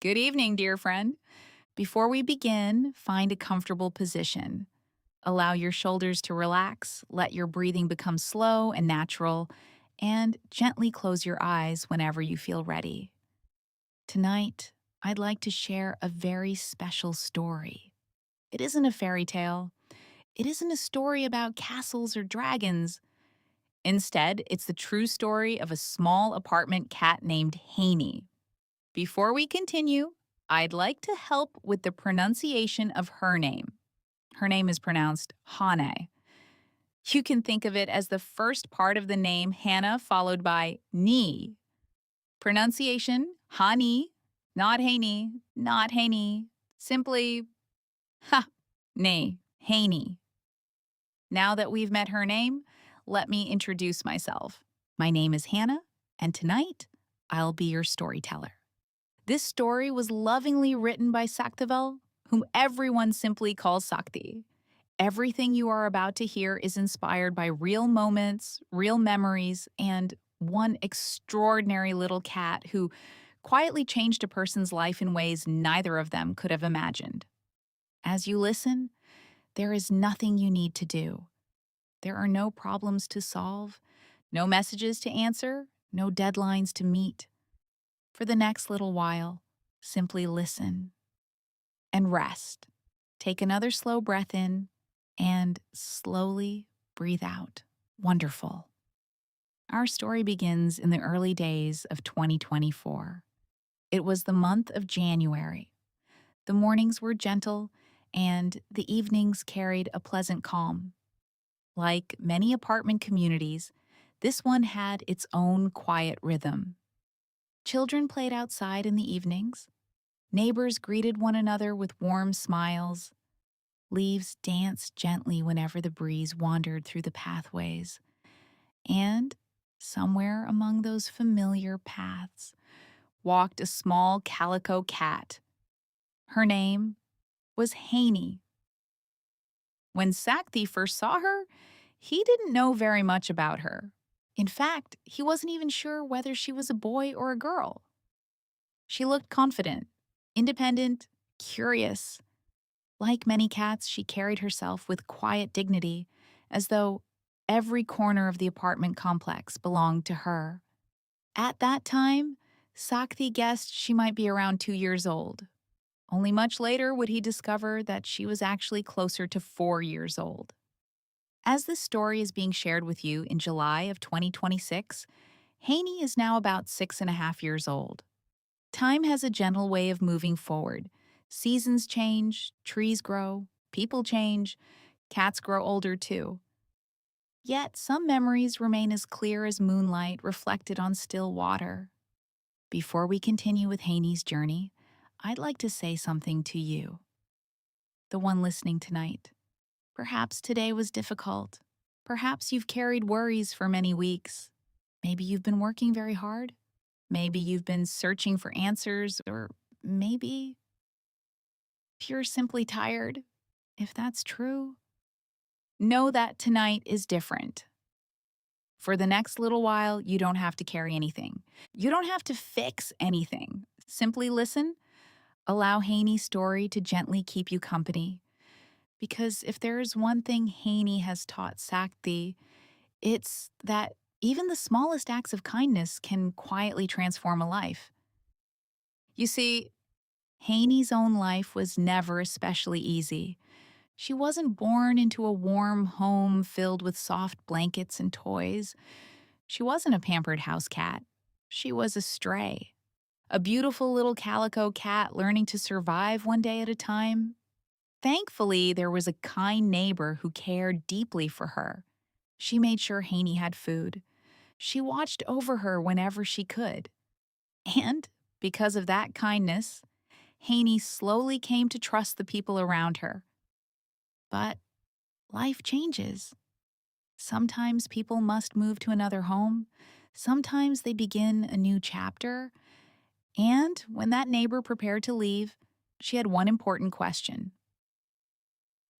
Good evening, dear friend. Before we begin, find a comfortable position. Allow your shoulders to relax, let your breathing become slow and natural, and gently close your eyes whenever you feel ready. Tonight, I'd like to share a very special story. It isn't a fairy tale. It isn't a story about castles or dragons. Instead, it's the true story of a small apartment cat named Haney. Before we continue, I'd like to help with the pronunciation of her name. Her name is pronounced Haney. You can think of it as the first part of the name Hannah followed by ni. Pronunciation Hani, not Haney, not Haney. Simply ha, nay, Haney. Now that we've met her name, let me introduce myself. My name is Hannah, and tonight I'll be your storyteller. This story was lovingly written by Sakthi, whom everyone simply calls Sakthi. Everything you are about to hear is inspired by real moments, real memories, and one extraordinary little cat who quietly changed a person's life in ways neither of them could have imagined. As you listen, there is nothing you need to do. There are no problems to solve, no messages to answer, no deadlines to meet. For the next little while, simply listen and rest. Take another slow breath in and slowly breathe out. Wonderful. Our story begins in the early days of 2024. It was the month of January. The mornings were gentle and the evenings carried a pleasant calm. Like many apartment communities, this one had its own quiet rhythm. Children played outside in the evenings. Neighbors greeted one another with warm smiles. Leaves danced gently whenever the breeze wandered through the pathways. And somewhere among those familiar paths walked a small calico cat. Her name was Haney. When Sakthi first saw her, he didn't know very much about her. In fact, he wasn't even sure whether she was a boy or a girl. She looked confident, independent, curious. Like many cats, she carried herself with quiet dignity, as though every corner of the apartment complex belonged to her. At that time, Sakthi guessed she might be around 2 years old. Only much later would he discover that she was actually closer to 4 years old. As this story is being shared with you in July of 2026, Haney is now about 6.5 years old. Time has a gentle way of moving forward. Seasons change, trees grow, people change, cats grow older too. Yet some memories remain as clear as moonlight reflected on still water. Before we continue with Haney's journey, I'd like to say something to you, the one listening tonight. Perhaps today was difficult. Perhaps you've carried worries for many weeks. Maybe you've been working very hard. Maybe you've been searching for answers, or maybe you're simply tired. If that's true, know that tonight is different. For the next little while, you don't have to carry anything. You don't have to fix anything. Simply listen, allow Haney's story to gently keep you company. Because if there is one thing Haney has taught Sakthi, it's that even the smallest acts of kindness can quietly transform a life. You see, Haney's own life was never especially easy. She wasn't born into a warm home filled with soft blankets and toys. She wasn't a pampered house cat. She was a stray, a beautiful little calico cat learning to survive one day at a time. Thankfully, there was a kind neighbor who cared deeply for her. She made sure Haney had food. She watched over her whenever she could. And because of that kindness, Haney slowly came to trust the people around her. But life changes. Sometimes people must move to another home. Sometimes they begin a new chapter. And when that neighbor prepared to leave, she had one important question.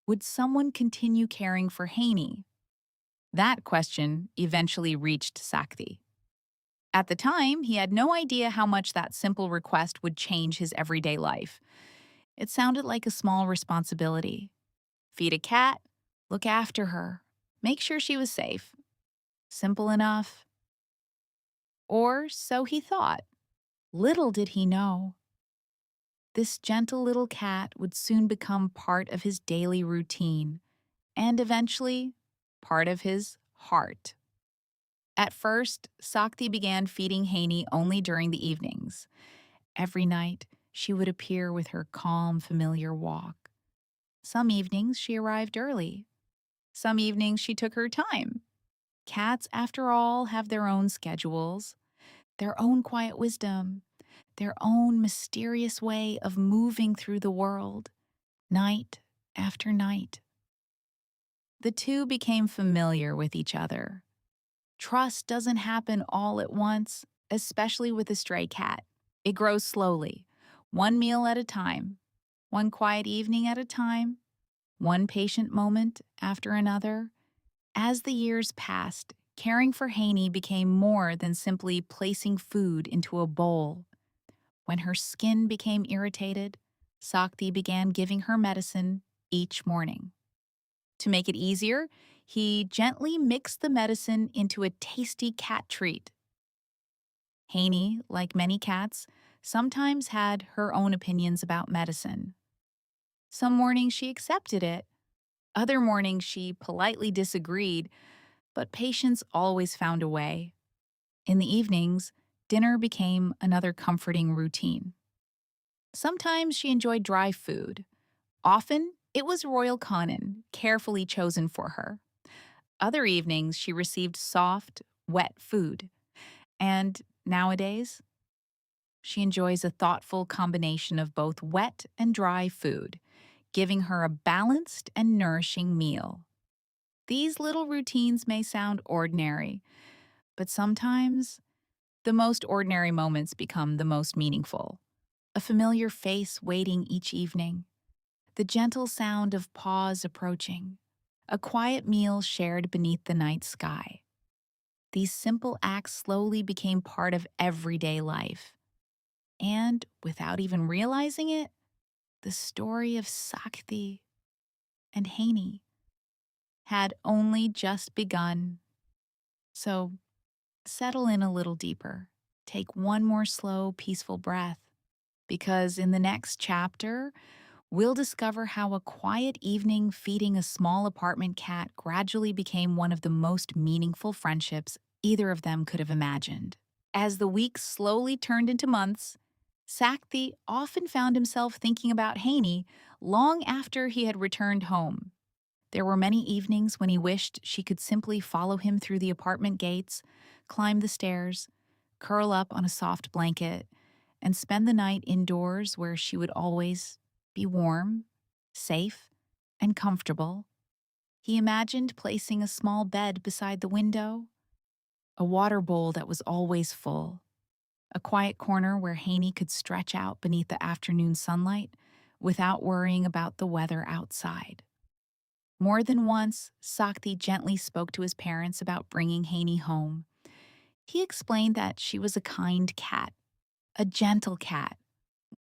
Would someone continue caring for Haney? That question eventually reached Sakthi. At the time, he had no idea how much that simple request would change his everyday life. It sounded like a small responsibility. Feed a cat, look after her, make sure she was safe. Simple enough. Or so he thought. Little did he know. This gentle little cat would soon become part of his daily routine and eventually part of his heart. At first, Sakthi began feeding Haney only during the evenings. Every night, she would appear with her calm, familiar walk. Some evenings, she arrived early. Some evenings, she took her time. Cats, after all, have their own schedules, their own quiet wisdom, their own mysterious way of moving through the world, night after night. The two became familiar with each other. Trust doesn't happen all at once, especially with a stray cat. It grows slowly, one meal at a time, one quiet evening at a time, one patient moment after another. As the years passed, caring for Haney became more than simply placing food into a bowl. When her skin became irritated, Sakthi began giving her medicine each morning. To make it easier, he gently mixed the medicine into a tasty cat treat. Haney, like many cats, sometimes had her own opinions about medicine. Some mornings she accepted it, other mornings she politely disagreed, but patience always found a way. In the evenings, dinner became another comforting routine. Sometimes she enjoyed dry food. Often, it was royal kanin, carefully chosen for her. Other evenings, she received soft, wet food. And nowadays, she enjoys a thoughtful combination of both wet and dry food, giving her a balanced and nourishing meal. These little routines may sound ordinary, but sometimes the most ordinary moments become the most meaningful. A familiar face waiting each evening, the gentle sound of paws approaching, a quiet meal shared beneath the night sky. These simple acts slowly became part of everyday life. And without even realizing it, the story of Sakthi and Haney had only just begun. So settle in a little deeper. Take one more slow, peaceful breath, because in the next chapter, we'll discover how a quiet evening feeding a small apartment cat gradually became one of the most meaningful friendships either of them could have imagined. As the weeks slowly turned into months, Sakthi often found himself thinking about Haney long after he had returned home. There were many evenings when he wished she could simply follow him through the apartment gates, climb the stairs, curl up on a soft blanket, and spend the night indoors where she would always be warm, safe, and comfortable. He imagined placing a small bed beside the window, a water bowl that was always full, a quiet corner where Haney could stretch out beneath the afternoon sunlight without worrying about the weather outside. More than once, Sakthi gently spoke to his parents about bringing Haney home. He explained that she was a kind cat, a gentle cat,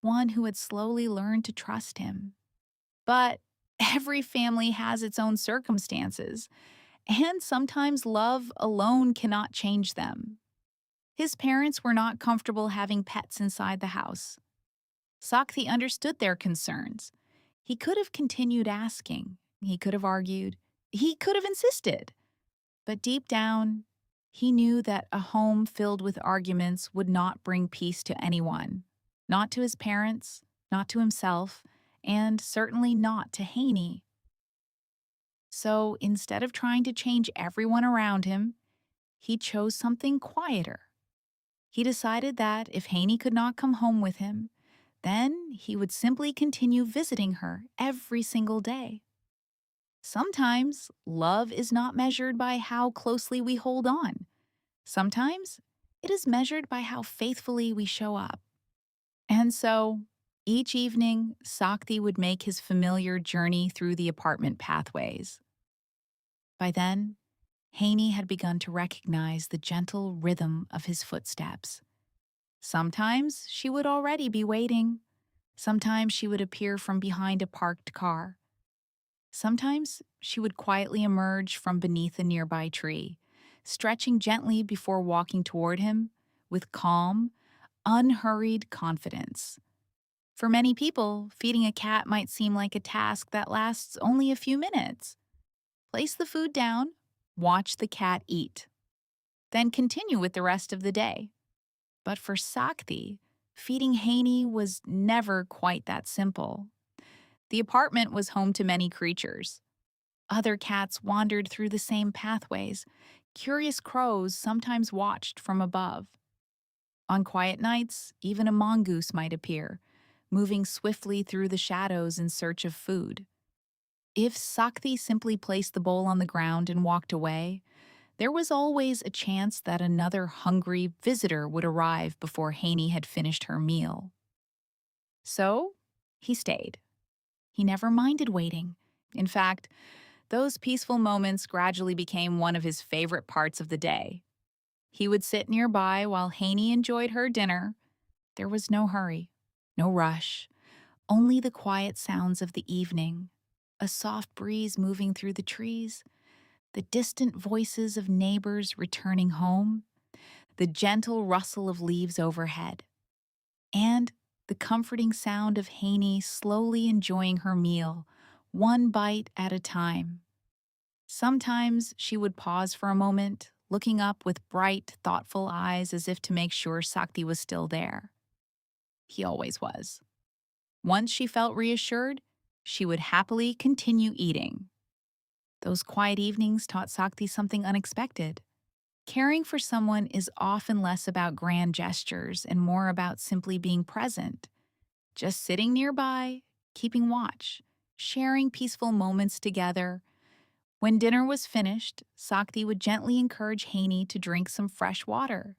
one who had slowly learned to trust him. But every family has its own circumstances, and sometimes love alone cannot change them. His parents were not comfortable having pets inside the house. Sakthi understood their concerns. He could have continued asking. He could have argued. He could have insisted. But deep down, he knew that a home filled with arguments would not bring peace to anyone. Not to his parents, not to himself, and certainly not to Haney. So instead of trying to change everyone around him, he chose something quieter. He decided that if Haney could not come home with him, then he would simply continue visiting her every single day. Sometimes love is not measured by how closely we hold on. Sometimes it is measured by how faithfully we show up. And so, each evening, Sakthi would make his familiar journey through the apartment pathways. By then, Haney had begun to recognize the gentle rhythm of his footsteps. Sometimes she would already be waiting. Sometimes she would appear from behind a parked car. Sometimes she would quietly emerge from beneath a nearby tree, stretching gently before walking toward him with calm, unhurried confidence. For many people, feeding a cat might seem like a task that lasts only a few minutes. Place the food down, watch the cat eat, then continue with the rest of the day. But for Sakthi, feeding Haney was never quite that simple. The apartment was home to many creatures. Other cats wandered through the same pathways. Curious crows sometimes watched from above. On quiet nights, even a mongoose might appear, moving swiftly through the shadows in search of food. If Sakthi simply placed the bowl on the ground and walked away, there was always a chance that another hungry visitor would arrive before Haney had finished her meal. So, he stayed. He never minded waiting. In fact, those peaceful moments gradually became one of his favorite parts of the day. He would sit nearby while Haney enjoyed her dinner. There was no hurry, no rush, only the quiet sounds of the evening, a soft breeze moving through the trees, the distant voices of neighbors returning home, the gentle rustle of leaves overhead, and the comforting sound of Haney slowly enjoying her meal, one bite at a time. Sometimes she would pause for a moment, looking up with bright, thoughtful eyes as if to make sure Sakthi was still there. He always was. Once she felt reassured, she would happily continue eating. Those quiet evenings taught Sakthi something unexpected. Caring for someone is often less about grand gestures and more about simply being present, just sitting nearby, keeping watch, sharing peaceful moments together. When dinner was finished, Sakthi would gently encourage Haney to drink some fresh water.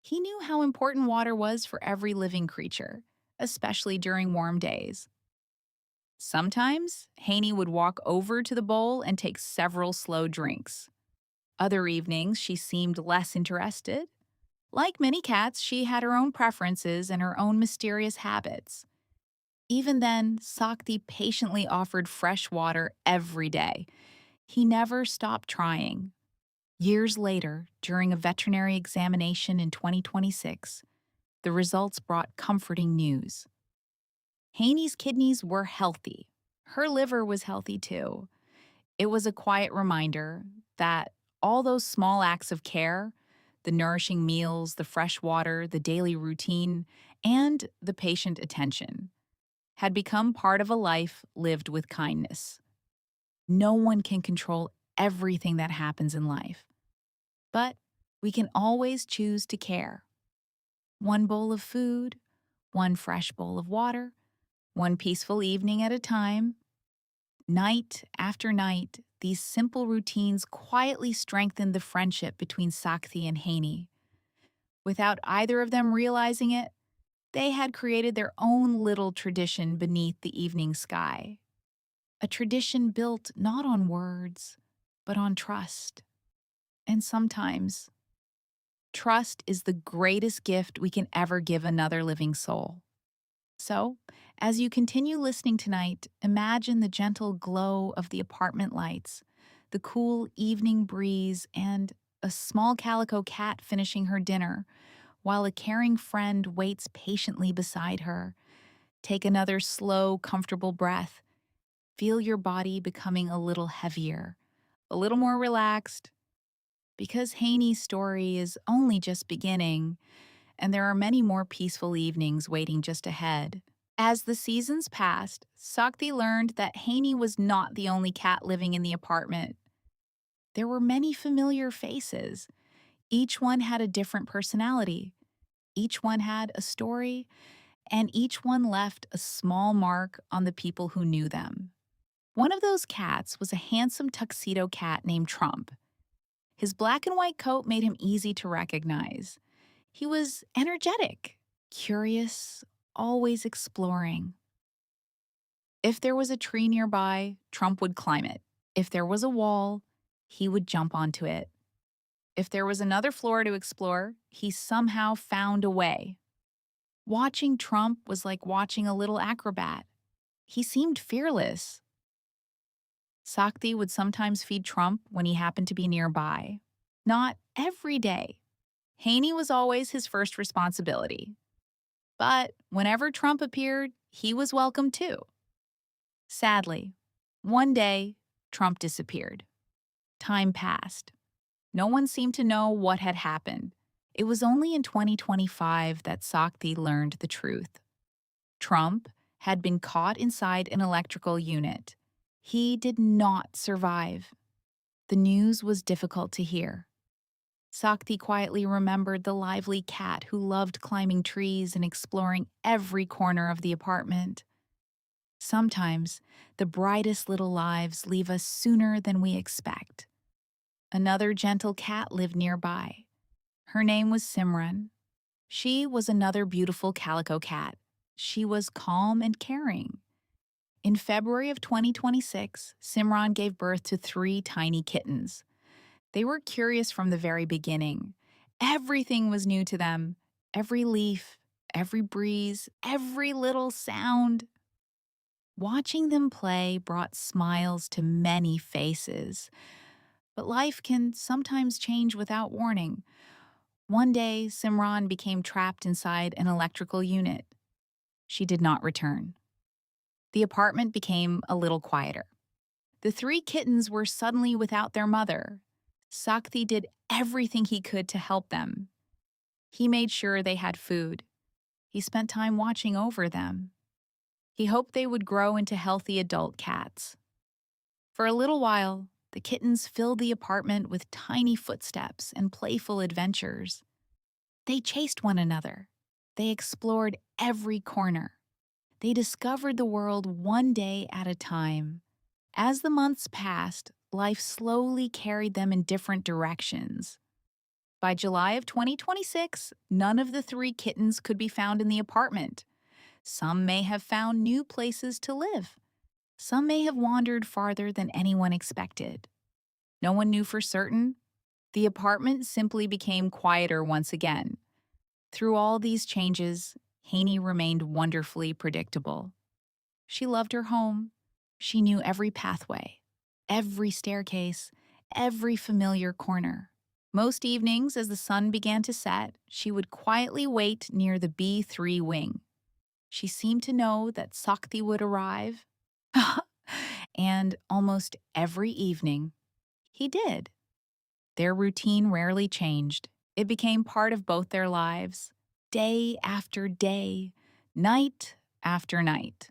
He knew how important water was for every living creature, especially during warm days. Sometimes, Haney would walk over to the bowl and take several slow drinks. Other evenings, she seemed less interested. Like many cats, she had her own preferences and her own mysterious habits. Even then, Sakthi patiently offered fresh water every day. He never stopped trying. Years later, during a veterinary examination in 2026, the results brought comforting news. Haney's kidneys were healthy. Her liver was healthy too. It was a quiet reminder that all those small acts of care, the nourishing meals, the fresh water, the daily routine, and the patient attention, had become part of a life lived with kindness. No one can control everything that happens in life, but we can always choose to care. One bowl of food, one fresh bowl of water, one peaceful evening at a time. Night after night, these simple routines quietly strengthened the friendship between Sakthi and Haney. Without either of them realizing it, they had created their own little tradition beneath the evening sky. A tradition built not on words, but on trust. And sometimes, trust is the greatest gift we can ever give another living soul. So, as you continue listening tonight, imagine the gentle glow of the apartment lights, the cool evening breeze, and a small calico cat finishing her dinner, while a caring friend waits patiently beside her. Take another slow, comfortable breath. Feel your body becoming a little heavier, a little more relaxed, because Haney's story is only just beginning, and there are many more peaceful evenings waiting just ahead. As the seasons passed, Sakthi learned that Haney was not the only cat living in the apartment. There were many familiar faces. Each one had a different personality. Each one had a story, and each one left a small mark on the people who knew them. One of those cats was a handsome tuxedo cat named Trump. His black and white coat made him easy to recognize. He was energetic, curious, always exploring. If there was a tree nearby, Trump would climb it. If there was a wall, he would jump onto it. If there was another floor to explore, he somehow found a way. Watching Trump was like watching a little acrobat. He seemed fearless. Sakthi would sometimes feed Trump when he happened to be nearby. Not every day. Haney was always his first responsibility. But whenever Trump appeared, he was welcome too. Sadly, one day, Trump disappeared. Time passed. No one seemed to know what had happened. It was only in 2025 that Sakthi learned the truth. Trump had been caught inside an electrical unit. He did not survive. The news was difficult to hear. Sakthi quietly remembered the lively cat who loved climbing trees and exploring every corner of the apartment. Sometimes, the brightest little lives leave us sooner than we expect. Another gentle cat lived nearby. Her name was Simran. She was another beautiful calico cat. She was calm and caring. In February of 2026, Simran gave birth to 3 tiny kittens. They were curious from the very beginning. Everything was new to them. Every leaf, every breeze, every little sound. Watching them play brought smiles to many faces. But life can sometimes change without warning. One day, Simran became trapped inside an electrical unit. She did not return. The apartment became a little quieter. The 3 kittens were suddenly without their mother. Sakthi did everything he could to help them. He made sure they had food. He spent time watching over them. He hoped they would grow into healthy adult cats. For a little while, the kittens filled the apartment with tiny footsteps and playful adventures. They chased one another. They explored every corner. They discovered the world one day at a time. As the months passed, life slowly carried them in different directions. By July of 2026, none of the 3 kittens could be found in the apartment. Some may have found new places to live. Some may have wandered farther than anyone expected. No one knew for certain. The apartment simply became quieter once again. Through all these changes, Haney remained wonderfully predictable. She loved her home. She knew every pathway, every staircase, every familiar corner. Most evenings, as the sun began to set, she would quietly wait near the B3 wing. She seemed to know that Sakthi would arrive. And almost every evening, he did. Their routine rarely changed. It became part of both their lives, day after day, night after night.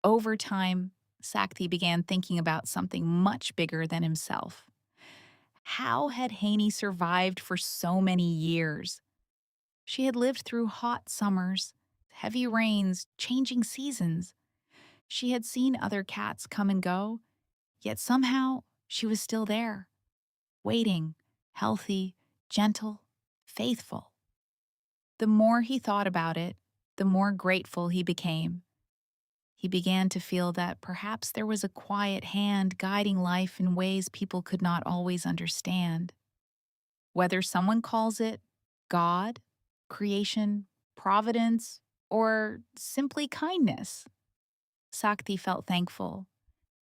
Over time, Sakthi began thinking about something much bigger than himself. How had Haney survived for so many years? She had lived through hot summers, heavy rains, changing seasons. She had seen other cats come and go, yet somehow she was still there, waiting, healthy, gentle, faithful. The more he thought about it, the more grateful he became. He began to feel that perhaps there was a quiet hand guiding life in ways people could not always understand. Whether someone calls it God, creation, providence, or simply kindness, Sakthi felt thankful.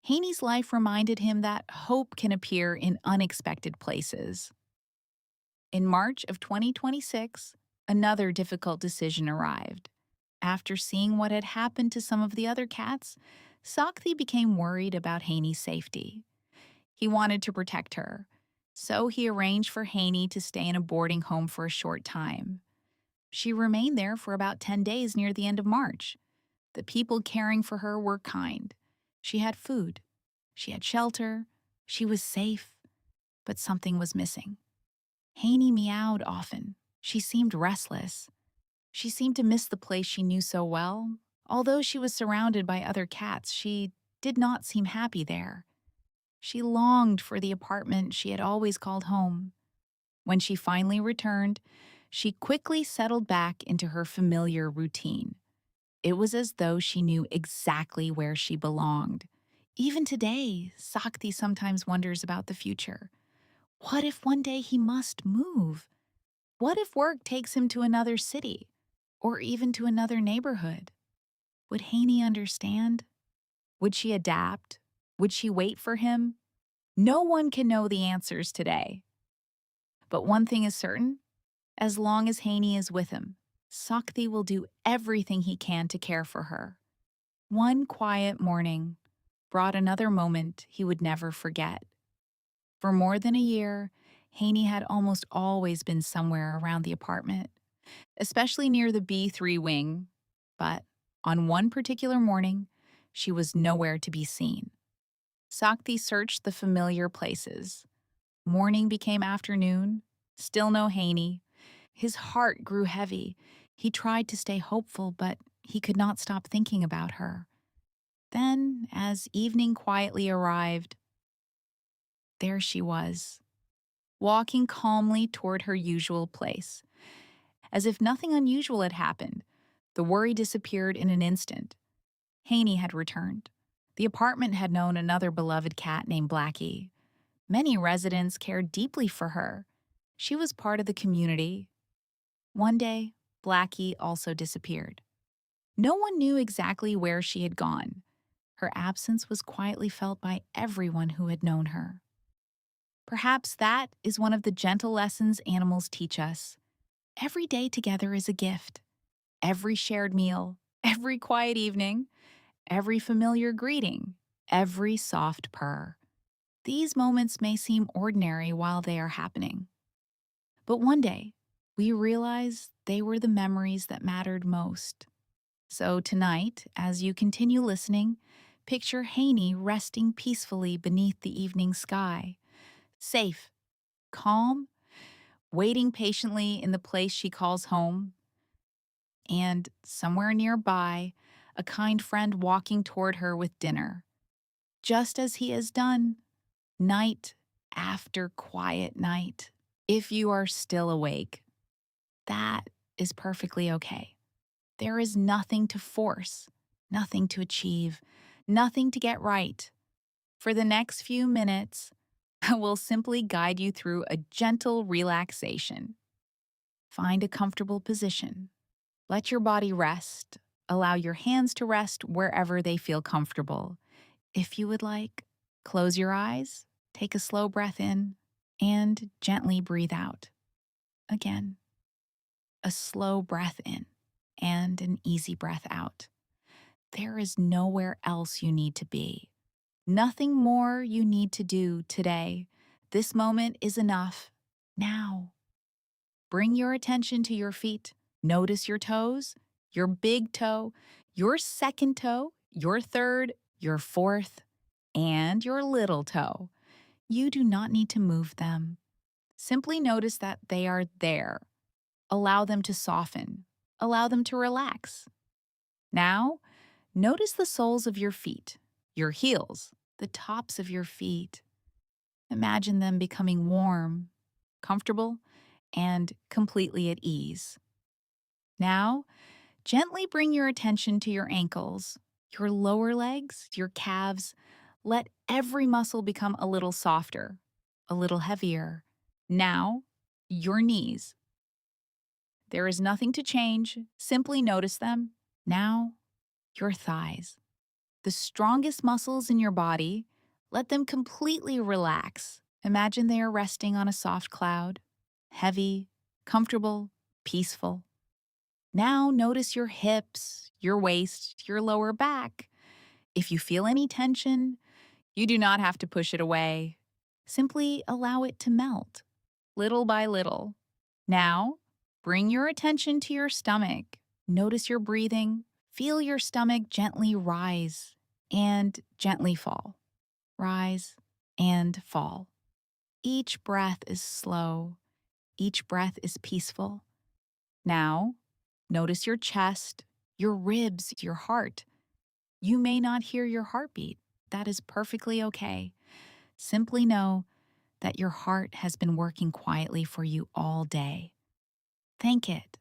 Haney's life reminded him that hope can appear in unexpected places. In March of 2026, another difficult decision arrived. After seeing what had happened to some of the other cats, Sakthi became worried about Haney's safety. He wanted to protect her, so he arranged for Haney to stay in a boarding home for a short time. She remained there for about 10 days near the end of March. The people caring for her were kind. She had food. She had shelter. She was safe. But something was missing. Haney meowed often. She seemed restless. She seemed to miss the place she knew so well. Although she was surrounded by other cats, she did not seem happy there. She longed for the apartment she had always called home. When she finally returned, she quickly settled back into her familiar routine. It was as though she knew exactly where she belonged. Even today, Sakthi sometimes wonders about the future. What if one day he must move? What if work takes him to another city or even to another neighborhood? Would Haney understand? Would she adapt? Would she wait for him? No one can know the answers today. But one thing is certain, as long as Haney is with him, Sakthi will do everything he can to care for her. One quiet morning brought another moment he would never forget. For more than a year, Haney had almost always been somewhere around the apartment, especially near the B3 wing. But on one particular morning, she was nowhere to be seen. Sakthi searched the familiar places. Morning became afternoon, still no Haney. His heart grew heavy. He tried to stay hopeful, but he could not stop thinking about her. Then, as evening quietly arrived, there she was, walking calmly toward her usual place. As if nothing unusual had happened, the worry disappeared in an instant. Haney had returned. The apartment had known another beloved cat named Blackie. Many residents cared deeply for her. She was part of the community. One day, Blackie also disappeared. No one knew exactly where she had gone. Her absence was quietly felt by everyone who had known her. Perhaps that is one of the gentle lessons animals teach us. Every day together is a gift. Every shared meal, every quiet evening, every familiar greeting, every soft purr. These moments may seem ordinary while they are happening. But one day, we realize they were the memories that mattered most. So tonight, as you continue listening, picture Haney resting peacefully beneath the evening sky, safe, calm, waiting patiently in the place she calls home, and somewhere nearby, a kind friend walking toward her with dinner, just as he has done, night after quiet night. If you are still awake, that is perfectly okay. There is nothing to force, nothing to achieve, nothing to get right. For the next few minutes, I will simply guide you through a gentle relaxation. Find a comfortable position. Let your body rest. Allow your hands to rest wherever they feel comfortable. If you would like, close your eyes, take a slow breath in, and gently breathe out. Again, a slow breath in and an easy breath out. There is nowhere else you need to be. Nothing more you need to do today. This moment is enough. Now, bring your attention to your feet. Notice your toes, your big toe, your second toe, your third, your fourth, and your little toe. You do not need to move them. Simply notice that they are there. Allow them to soften. Allow them to relax. Now, notice the soles of your feet, your heels, the tops of your feet. Imagine them becoming warm, comfortable, and completely at ease. Now, gently bring your attention to your ankles, your lower legs, your calves. Let every muscle become a little softer, a little heavier. Now, your knees. There is nothing to change. Simply notice them. Now, your thighs. The strongest muscles in your body. Let them completely relax. Imagine they are resting on a soft cloud, heavy, comfortable, peaceful. Now notice your hips, your waist, your lower back. If you feel any tension, you do not have to push it away. Simply allow it to melt, little by little. Now, bring your attention to your stomach. Notice your breathing. Feel your stomach gently rise and gently fall. Rise and fall. Each breath is slow. Each breath is peaceful. Now, notice your chest, your ribs, your heart. You may not hear your heartbeat. That is perfectly okay. Simply know that your heart has been working quietly for you all day. Thank it.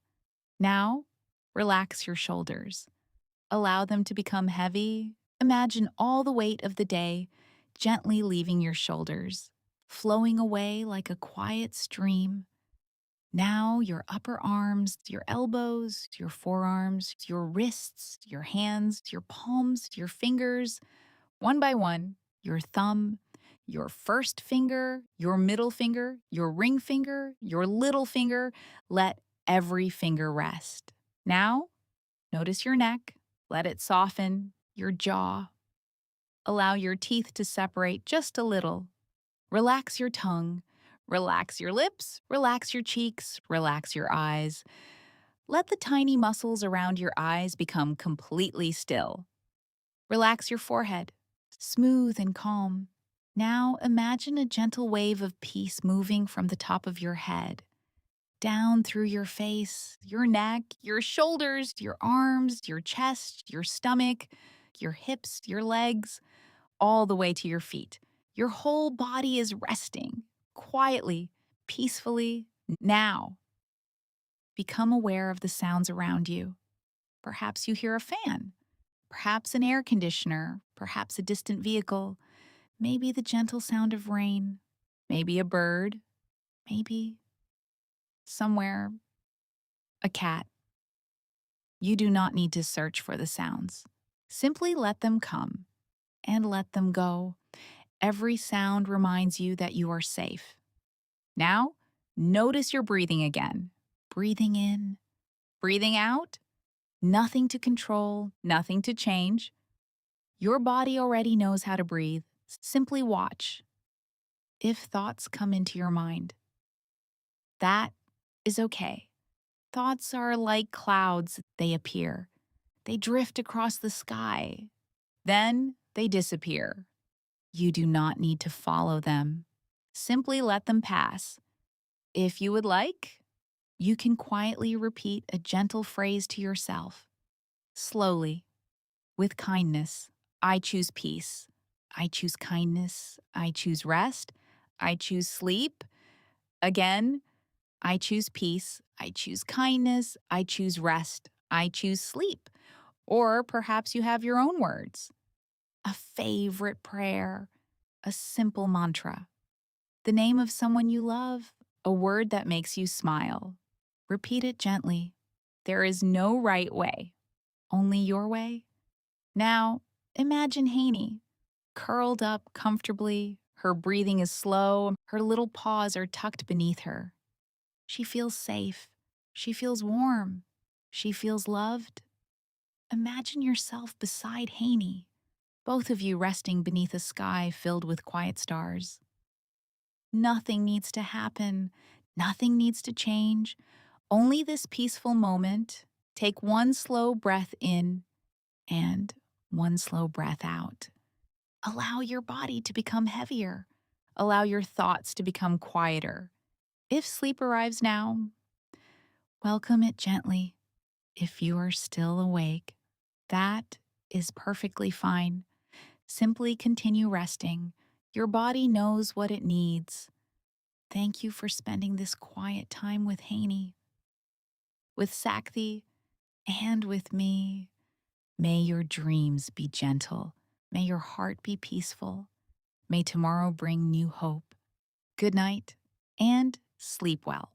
Now, relax your shoulders. Allow them to become heavy. Imagine all the weight of the day gently leaving your shoulders, flowing away like a quiet stream. Now your upper arms, your elbows, your forearms, your wrists, your hands, your palms, your fingers, one by one, your thumb, your first finger, your middle finger, your ring finger, your little finger. Let every finger rest. Now, notice your neck. Let it soften, your jaw. Allow your teeth to separate just a little. Relax your tongue. Relax your lips. Relax your cheeks. Relax your eyes. Let the tiny muscles around your eyes become completely still. Relax your forehead, smooth and calm. Now imagine a gentle wave of peace moving from the top of your head, down through your face, your neck, your shoulders, your arms, your chest, your stomach, your hips, your legs, all the way to your feet. Your whole body is resting, quietly, peacefully. Now, become aware of the sounds around you. Perhaps you hear a fan, perhaps an air conditioner, perhaps a distant vehicle, maybe the gentle sound of rain, maybe a bird, maybe somewhere a cat. You do not need to search for the sounds. Simply let them come and let them go. Every sound reminds you that you are safe. Now, notice your breathing again. Breathing in, breathing out. Nothing to control, nothing to change. Your body already knows how to breathe. Simply watch. If thoughts come into your mind, that is okay. Thoughts are like clouds, they appear. They drift across the sky. Then they disappear. You do not need to follow them. Simply let them pass. If you would like, you can quietly repeat a gentle phrase to yourself. Slowly, with kindness. I choose peace. I choose kindness. I choose rest. I choose sleep. Again, I choose peace. I choose kindness. I choose rest. I choose sleep. Or perhaps you have your own words. A favorite prayer, a simple mantra, the name of someone you love, a word that makes you smile. Repeat it gently. There is no right way, only your way. Now, imagine Haney, curled up comfortably. Her breathing is slow. Her little paws are tucked beneath her. She feels safe. She feels warm. She feels loved. Imagine yourself beside Haney, both of you resting beneath a sky filled with quiet stars. Nothing needs to happen. Nothing needs to change. Only this peaceful moment. Take one slow breath in and one slow breath out. Allow your body to become heavier. Allow your thoughts to become quieter. If sleep arrives now, welcome it gently. If you are still awake, that is perfectly fine. Simply continue resting. Your body knows what it needs. Thank you for spending this quiet time with Haney, with Sakthi, and with me. May your dreams be gentle. May your heart be peaceful. May tomorrow bring new hope. Good night and sleep well.